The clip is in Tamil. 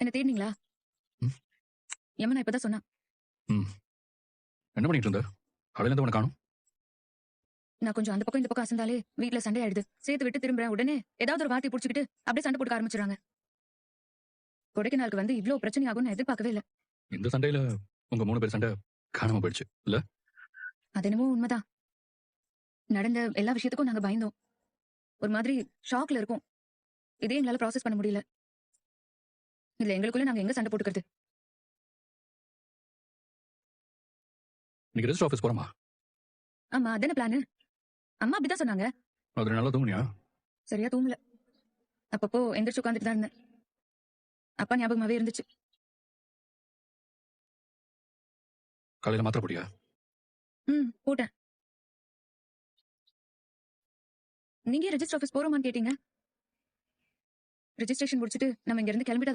என்ன தேடினீங்களா? ம். யமுனா இப்பதான் சொன்னா. என்ன பண்ணிட்டு இருந்த? காலையில இருந்து உனக்கு காணும். நான் கொஞ்சம் அந்த பக்கம் இந்த பக்கம் அசந்தாலே வீட்ல சண்டை ஆயிடுது. சேர்த்து விட்டு திரும்புறேன், உடனே ஏதாவது ஒரு வார்த்தை புடிச்சுக்கிட்டு அப்படியே சண்டை போட்டுக்க ஆரம்பிச்சுறாங்க. கொடைக்கானலுக்கு வந்து இவ்ளோ பிரச்சனை ஆகும்னு நான் எதிர்பார்க்கவே இல்ல. இந்த சண்டையில உங்க 3 பேர் சண்டை காணாம போயிடுச்சு இல்ல? அது என்னமோ உண்மைதான். நடந்த எல்லா விஷயத்துக்கும் நாங்க பயந்தோம். ஒரு மாதிரி ஷாக்ல இருக்கோம். இதே எங்களால ப்ராசஸ் பண்ண முடியல. இல்ல எங்களுக்குள்ள நாங்க எங்க சண்டை போட்டுக்கிறது? இன்னைக்கு ரெஜிஸ்டர் ஆஃபீஸ் போறோமா? ஆமா, அதான பிளானு. அம்மா அப்படிதான் சொன்னாங்க. அது நல்லா தூங்குனியா? சரியா தூங்கல. அப்பப்போ எந்திரிச்சு உட்காந்துட்டு தான் இருந்தேன். அப்பா ஞாபகமாவே இருந்துச்சு. காலையில மாத்திரை போடியா? போட்டேன். நீங்க ரெஜிஸ்டர் ஆஃபீஸ் போறோமான்னு கேட்டீங்க. ரெஜிஸ்ட்ரேஷன் முடிச்சிட்டு நம்ம இங்க இருந்து கிளம்பிட்டா